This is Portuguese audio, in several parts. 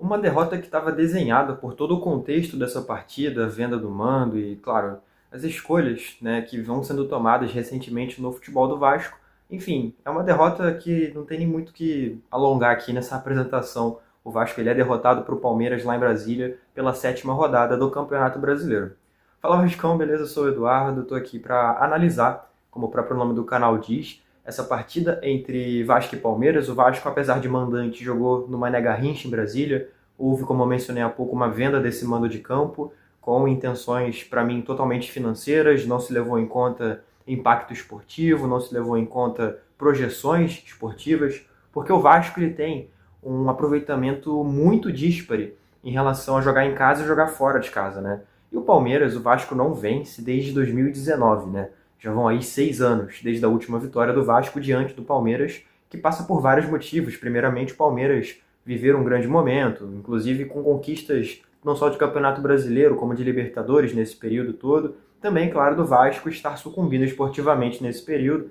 Uma derrota que estava desenhada por todo o contexto dessa partida, a venda do mando e, claro, as escolhas, né, que vão sendo tomadas recentemente no futebol do Vasco. Enfim, é uma derrota que não tem nem muito que alongar aqui nessa apresentação. O Vasco ele é derrotado para o Palmeiras lá em Brasília pela sétima rodada do Campeonato Brasileiro. Fala Vascão, beleza? Eu sou o Eduardo, estou aqui para analisar, como o próprio nome do canal diz, essa partida entre Vasco e Palmeiras. O Vasco, apesar de mandante, jogou no Mané Garrincha em Brasília. Houve, como eu mencionei há pouco, uma venda desse mando de campo com intenções, para mim, totalmente financeiras. Não se levou em conta impacto esportivo, não se levou em conta projeções esportivas, porque o Vasco ele tem um aproveitamento muito díspare em relação a jogar em casa e jogar fora de casa, né? E o Palmeiras, o Vasco não vence desde 2019, né? Já vão aí 6 anos desde a última vitória do Vasco diante do Palmeiras, que passa por vários motivos. Primeiramente, o Palmeiras viver um grande momento, inclusive com conquistas não só de Campeonato Brasileiro, como de Libertadores nesse período todo. Também, claro, do Vasco estar sucumbindo esportivamente nesse período.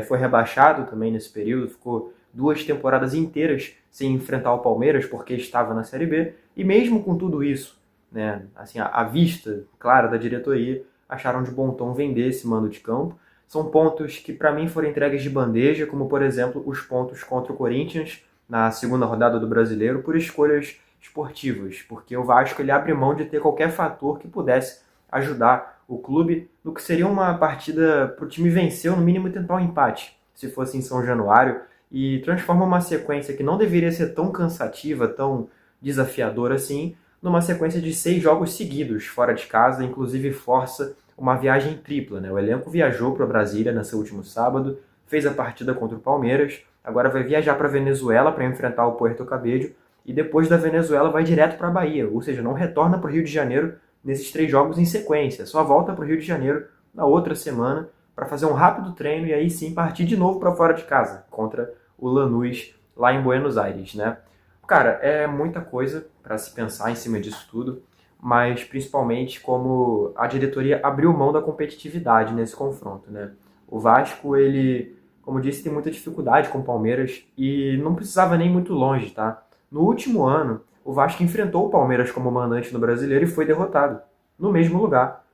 Foi rebaixado também nesse período, ficou 2 temporadas inteiras sem enfrentar o Palmeiras porque estava na Série B. E mesmo com tudo isso, né, assim, à vista clara da diretoria, acharam de bom tom vender esse mando de campo. São pontos que para mim foram entregues de bandeja, como por exemplo os pontos contra o Corinthians na segunda rodada do Brasileiro, por escolhas esportivas, porque o Vasco ele abre mão de ter qualquer fator que pudesse ajudar o clube no que seria uma partida para o time vencer, ou no mínimo tentar um empate, se fosse em São Januário, e transforma uma sequência que não deveria ser tão cansativa, tão desafiadora assim, numa sequência de 6 jogos seguidos fora de casa, inclusive força uma viagem tripla, né? O elenco viajou para Brasília nesse último sábado, fez a partida contra o Palmeiras, agora vai viajar para Venezuela para enfrentar o Puerto Cabello, e depois da Venezuela vai direto para a Bahia, ou seja, não retorna para o Rio de Janeiro nesses 3 jogos em sequência, só volta para o Rio de Janeiro na outra semana para fazer um rápido treino e aí sim partir de novo para fora de casa, contra o Lanús lá em Buenos Aires, né? Cara, é muita coisa para se pensar em cima disso tudo, mas principalmente como a diretoria abriu mão da competitividade nesse confronto, né? O Vasco, ele, como disse, tem muita dificuldade com o Palmeiras e não precisava nem muito longe, tá? No último ano, o Vasco enfrentou o Palmeiras como mandante no Brasileiro e foi derrotado, no mesmo lugar,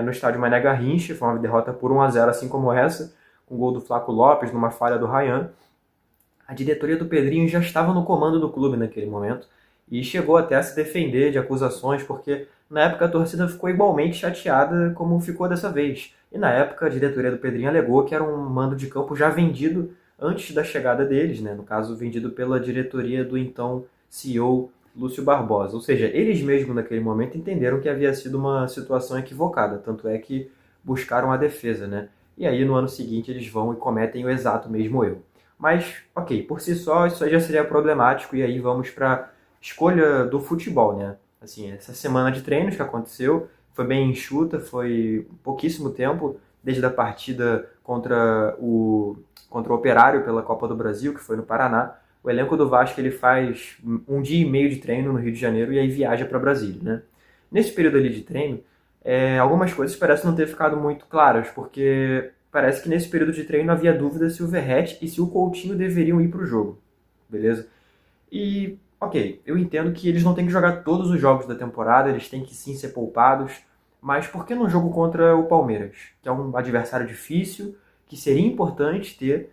no estádio Mané Garrincha. Foi uma derrota por 1-0, assim como essa, com o gol do Flaco Lopes, numa falha do Ryan. A diretoria do Pedrinho já estava no comando do clube naquele momento e chegou até a se defender de acusações, porque na época a torcida ficou igualmente chateada como ficou dessa vez. E na época a diretoria do Pedrinho alegou que era um mando de campo já vendido antes da chegada deles, né? No caso, vendido pela diretoria do então CEO Lúcio Barbosa. Ou seja, eles mesmos naquele momento entenderam que havia sido uma situação equivocada, tanto é que buscaram a defesa, né? E aí no ano seguinte eles vão e cometem o exato mesmo erro. Mas, ok, por si só isso aí já seria problemático, e aí vamos para escolha do futebol, né? Assim, essa semana de treinos que aconteceu foi bem enxuta, foi pouquíssimo tempo, desde a partida contra o Operário pela Copa do Brasil, que foi no Paraná. O elenco do Vasco ele faz 1 dia e meio de treino no Rio de Janeiro e aí viaja para Brasília, né? Nesse período ali de treino, algumas coisas parecem não ter ficado muito claras, porque parece que nesse período de treino havia dúvida se o Verratti e se o Coutinho deveriam ir para o jogo, beleza? E, ok, eu entendo que eles não têm que jogar todos os jogos da temporada, eles têm que sim ser poupados, mas por que no jogo contra o Palmeiras, que é um adversário difícil, que seria importante ter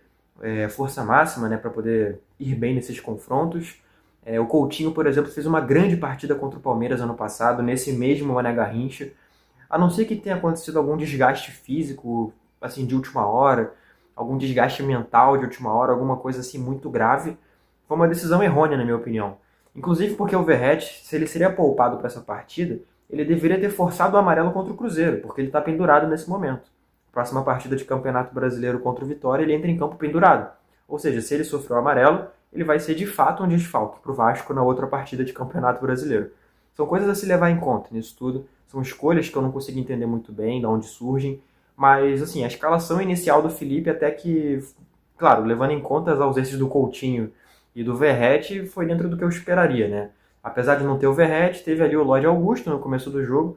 força máxima, né, para poder ir bem nesses confrontos? O Coutinho, por exemplo, fez uma grande partida contra o Palmeiras ano passado, nesse mesmo Mané Garrincha. A não ser que tenha acontecido algum desgaste físico, assim, de última hora, algum desgaste mental de última hora, alguma coisa assim muito grave, foi uma decisão errônea, na minha opinião. Inclusive porque o Verratti, se ele seria poupado para essa partida, ele deveria ter forçado o amarelo contra o Cruzeiro, porque ele está pendurado nesse momento. Próxima partida de Campeonato Brasileiro contra o Vitória, ele entra em campo pendurado. Ou seja, se ele sofreu o amarelo, ele vai ser de fato um desfalque para o Vasco na outra partida de Campeonato Brasileiro. São coisas a se levar em conta nisso tudo. São escolhas que eu não consigo entender muito bem, de onde surgem. Mas, assim, a escalação inicial do Felipe até que, claro, levando em conta as ausências do Coutinho e do Verratti, foi dentro do que eu esperaria, né? Apesar de não ter o Verratti, teve ali o Lloyd Augusto no começo do jogo,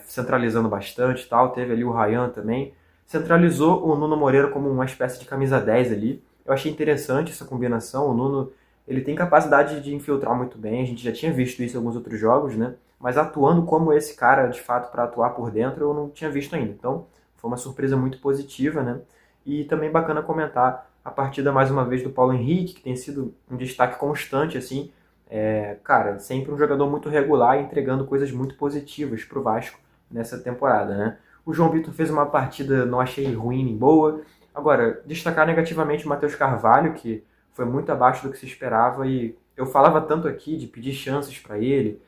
centralizando bastante e tal. Teve ali o Ryan também. Centralizou o Nuno Moreira como uma espécie de camisa 10 ali. Eu achei interessante essa combinação. O Nuno Ele tem capacidade de infiltrar muito bem, a gente já tinha visto isso em alguns outros jogos, né? Mas atuando como esse cara, de fato, para atuar por dentro, eu não tinha visto ainda. Então, foi uma surpresa muito positiva, né? E também bacana comentar a partida, mais uma vez, do Paulo Henrique, que tem sido um destaque constante, assim. Cara, sempre um jogador muito regular, entregando coisas muito positivas para o Vasco nessa temporada, né? O João Vitor fez uma partida, não achei ruim nem boa. Agora, destacar negativamente o Matheus Carvalho, que foi muito abaixo do que se esperava, e eu falava tanto aqui de pedir chances para ele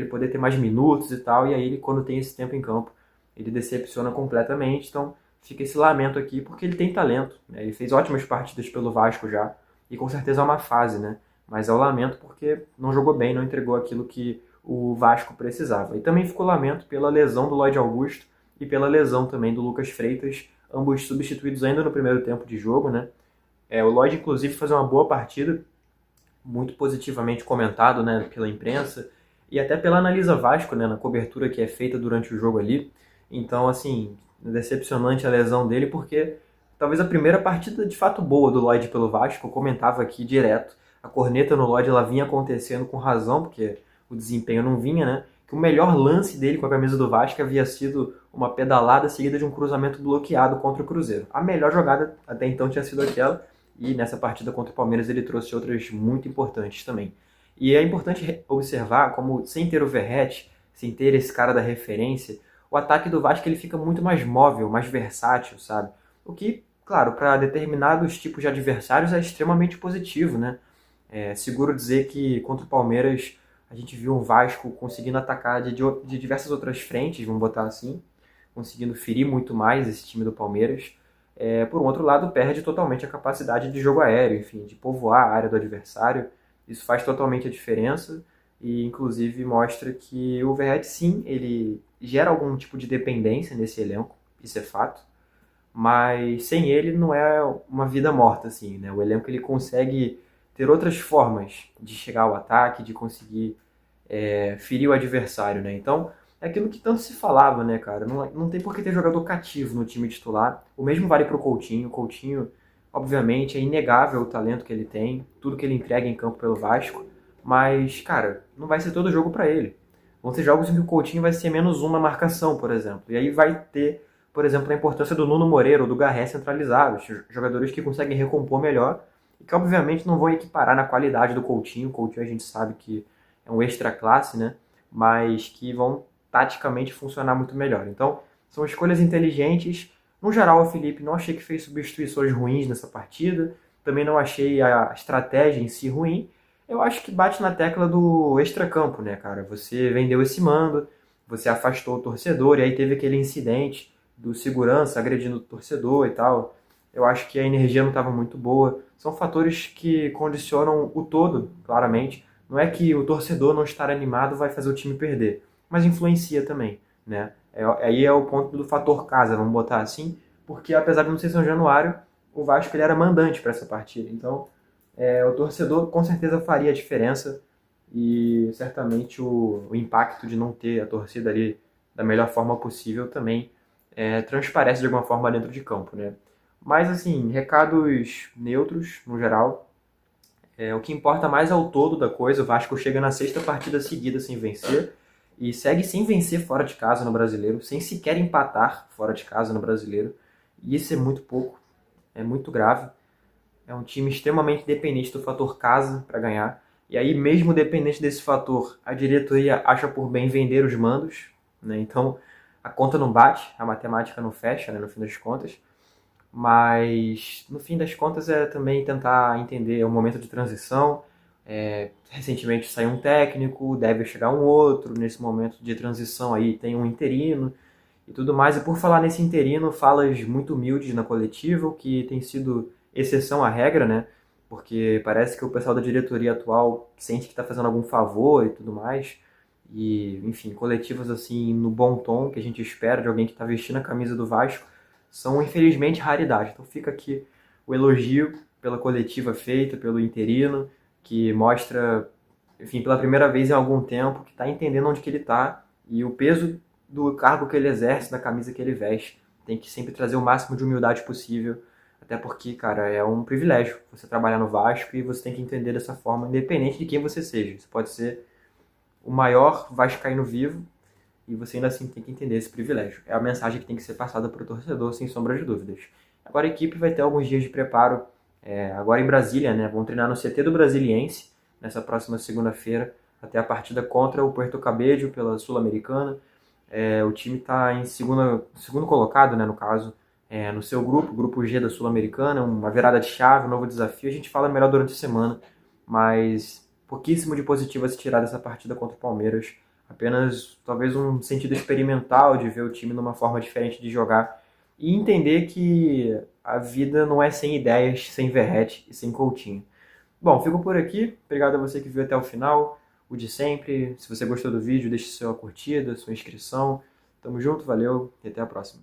poder ter mais minutos e tal, e aí ele, quando tem esse tempo em campo, ele decepciona completamente, então fica esse lamento aqui, porque ele tem talento, né? Ele fez ótimas partidas pelo Vasco já, e com certeza é uma fase, né? Mas é o lamento porque não jogou bem, não entregou aquilo que o Vasco precisava. E também ficou lamento pela lesão do Lloyd Augusto e pela lesão também do Lucas Freitas, ambos substituídos ainda no primeiro tempo de jogo, né? O Lloyd, inclusive, fez uma boa partida, muito positivamente comentado, né, pela imprensa e até pela Analisa Vasco, né, na cobertura que é feita durante o jogo ali. Então, assim, decepcionante a lesão dele, porque talvez a primeira partida de fato boa do Lloyd pelo Vasco, eu comentava aqui direto. A corneta no Lloyd ela vinha acontecendo com razão, porque o desempenho não vinha, né? Que o melhor lance dele com a camisa do Vasco havia sido uma pedalada seguida de um cruzamento bloqueado contra o Cruzeiro. A melhor jogada até então tinha sido aquela, e nessa partida contra o Palmeiras ele trouxe outras muito importantes também. E é importante observar como, sem ter o Verratti, sem ter esse cara da referência, o ataque do Vasco ele fica muito mais móvel, mais versátil, sabe? O que, claro, para determinados tipos de adversários é extremamente positivo, né? É seguro dizer que contra o Palmeiras a gente viu um Vasco conseguindo atacar de diversas outras frentes, vamos botar assim, conseguindo ferir muito mais esse time do Palmeiras. Por um outro lado, perde totalmente a capacidade de jogo aéreo, enfim, de povoar a área do adversário. Isso faz totalmente a diferença e, inclusive, mostra que o Verratti, sim, ele gera algum tipo de dependência nesse elenco, isso é fato, mas sem ele não é uma vida morta, assim, né? O elenco ele consegue ter outras formas de chegar ao ataque, de conseguir ferir o adversário, né? Então, é aquilo que tanto se falava, né, cara? Não tem por que ter jogador cativo no time titular. O mesmo vale pro Coutinho. O Coutinho, obviamente, é inegável o talento que ele tem, tudo que ele entrega em campo pelo Vasco, mas, cara, não vai ser todo jogo para ele. Vão ser jogos em que o Coutinho vai ser menos um na marcação, por exemplo. E aí vai ter, por exemplo, a importância do Nuno Moreira ou do Garré centralizados, jogadores que conseguem recompor melhor e que, obviamente, não vão equiparar na qualidade do Coutinho. O Coutinho a gente sabe que é um extra classe, né? Mas que vão taticamente funcionar muito melhor. Então, são escolhas inteligentes. No geral, o Felipe não achei que fez substituições ruins nessa partida. Também não achei a estratégia em si ruim. Eu acho que bate na tecla do extracampo, né, cara? Você vendeu esse mando, você afastou o torcedor, e aí teve aquele incidente do segurança agredindo o torcedor e tal. Eu acho que a energia não estava muito boa. São fatores que condicionam o todo, claramente. Não é que o torcedor não estar animado vai fazer o time perder, mas influencia também, né? Aí é o ponto do fator casa, vamos botar assim, porque apesar de não ser São Januário, o Vasco ele era mandante para essa partida. Então, o torcedor com certeza faria a diferença e certamente o impacto de não ter a torcida ali da melhor forma possível também transparece de alguma forma dentro de campo, né? Mas, assim, recados neutros, no geral. O que importa mais é o todo da coisa. O Vasco chega na sexta partida seguida sem vencer e segue sem vencer fora de casa no Brasileiro, sem sequer empatar fora de casa no Brasileiro. E isso é muito pouco, é muito grave. É um time extremamente dependente do fator casa para ganhar. E aí, mesmo dependente desse fator, a diretoria acha por bem vender os mandos, né? Então, a conta não bate, a matemática não fecha, né, no fim das contas. Mas, no fim das contas, é também tentar entender o momento de transição. Recentemente saiu um técnico, deve chegar um outro. Nesse momento de transição aí tem um interino e tudo mais. E por falar nesse interino, falas muito humildes na coletiva, o que tem sido exceção à regra, né? Porque parece que o pessoal da diretoria atual sente que está fazendo algum favor e tudo mais. E, enfim, coletivas assim no bom tom que a gente espera de alguém que está vestindo a camisa do Vasco são infelizmente raridade. Então fica aqui o elogio pela coletiva feita, pelo interino, que mostra, enfim, pela primeira vez em algum tempo, que está entendendo onde que ele está e o peso do cargo que ele exerce, da camisa que ele veste. Tem que sempre trazer o máximo de humildade possível Até porque, cara, é um privilégio você trabalhar no Vasco e você tem que entender dessa forma, independente de quem você seja. Você pode ser o maior vascaíno vivo e você ainda assim tem que entender esse privilégio. É a mensagem que tem que ser passada para o torcedor, sem sombra de dúvidas. Agora a equipe vai ter alguns dias de preparo, agora em Brasília, né? Vão treinar no CT do Brasiliense, nessa próxima segunda-feira, até a partida contra o Puerto Cabello pela Sul-Americana. O time está em segundo colocado, né, no caso, no seu grupo, grupo G da Sul-Americana, uma virada de chave, um novo desafio. A gente fala melhor durante a semana, mas pouquíssimo de positivo a se tirar dessa partida contra o Palmeiras. Apenas talvez um sentido experimental de ver o time numa forma diferente de jogar e entender que a vida não é sem ideias, sem Verratti e sem Coutinho. Bom, fico por aqui. Obrigado a você que viu até o final. O de sempre. Se você gostou do vídeo, deixe sua curtida, sua inscrição. Tamo junto, valeu e até a próxima.